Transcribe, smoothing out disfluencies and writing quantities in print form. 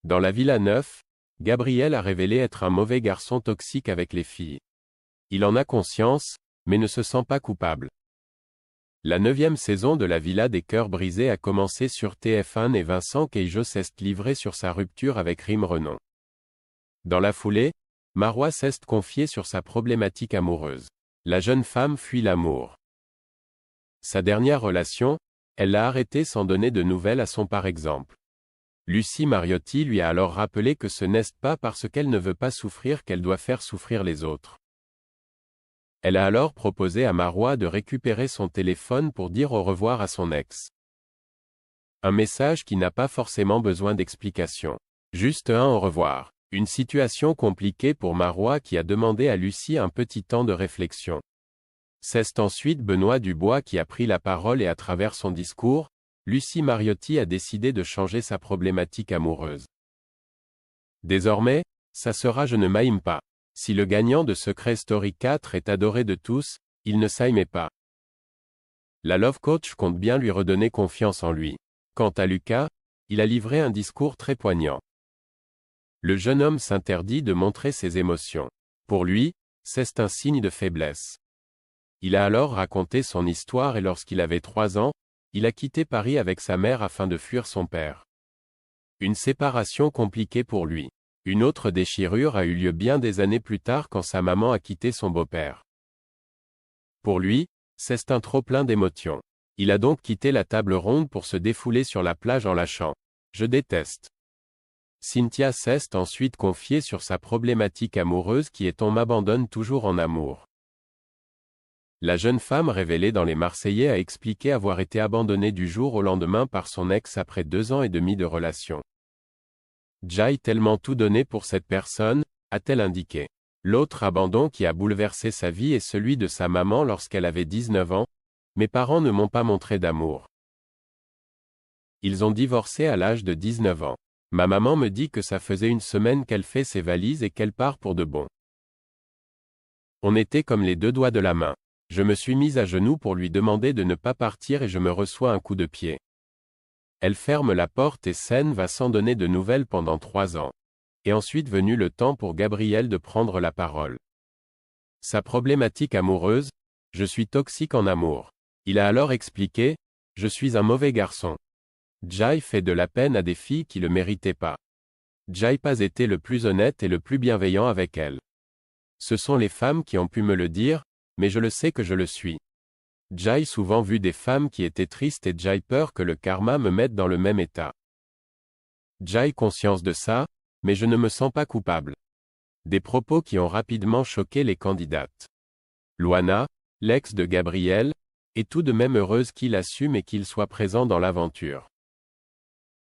Dans la Villa 9, Gabriel a révélé être un mauvais garçon toxique avec les filles. Il en a conscience, mais ne se sent pas coupable. La 9e saison de la Villa des cœurs brisés a commencé sur TF1 et Vincent Queijo s'est livré sur sa rupture avec Rim Renon. Dans la foulée, Marois s'est confié sur sa problématique amoureuse. La jeune femme fuit l'amour. Sa dernière relation, elle l'a arrêtée sans donner de nouvelles à son par exemple. Lucie Mariotti lui a alors rappelé que ce n'est pas parce qu'elle ne veut pas souffrir qu'elle doit faire souffrir les autres. Elle a alors proposé à Marois de récupérer son téléphone pour dire au revoir à son ex. Un message qui n'a pas forcément besoin d'explication. Juste un au revoir. Une situation compliquée pour Marois qui a demandé à Lucie un petit temps de réflexion. C'est ensuite Benoît Dubois qui a pris la parole et à travers son discours, Lucie Mariotti a décidé de changer sa problématique amoureuse. Désormais, ça sera Je ne m'aime pas. Si le gagnant de Secret Story 4 est adoré de tous, il ne s'aimait pas. La Love Coach compte bien lui redonner confiance en lui. Quant à Lucas, il a livré un discours très poignant. Le jeune homme s'interdit de montrer ses émotions. Pour lui, c'est un signe de faiblesse. Il a alors raconté son histoire et lorsqu'il avait 3 ans, il a quitté Paris avec sa mère afin de fuir son père. Une séparation compliquée pour lui. Une autre déchirure a eu lieu bien des années plus tard quand sa maman a quitté son beau-père. Pour lui, c'est un trop-plein d'émotions. Il a donc quitté la table ronde pour se défouler sur la plage en lâchant « Je déteste ». Cynthia s'est ensuite confiée sur sa problématique amoureuse qui est « On m'abandonne toujours en amour ». La jeune femme révélée dans Les Marseillais a expliqué avoir été abandonnée du jour au lendemain par son ex après 2 ans et demi de relation. J'ai tellement tout donné pour cette personne, a-t-elle indiqué. L'autre abandon qui a bouleversé sa vie est celui de sa maman lorsqu'elle avait 19 ans. Mes parents ne m'ont pas montré d'amour. Ils ont divorcé à l'âge de 19 ans. Ma maman me dit que ça faisait une semaine qu'elle fait ses valises et qu'elle part pour de bon. On était comme les 2 doigts de la main. Je me suis mise à genoux pour lui demander de ne pas partir et je me reçois un coup de pied. Elle ferme la porte et Sen va sans donner de nouvelles pendant 3 ans. Et ensuite venu le temps pour Gabriel de prendre la parole. Sa problématique amoureuse, je suis toxique en amour. Il a alors expliqué, je suis un mauvais garçon. J'ai fait de la peine à des filles qui le méritaient pas. J'ai pas été le plus honnête et le plus bienveillant avec elles. Ce sont les femmes qui ont pu me le dire, mais je le sais que je le suis. J'ai souvent vu des femmes qui étaient tristes et j'ai peur que le karma me mette dans le même état. J'ai conscience de ça, mais je ne me sens pas coupable. Des propos qui ont rapidement choqué les candidates. Loana, l'ex de Gabriel, est tout de même heureuse qu'il assume et qu'il soit présent dans l'aventure.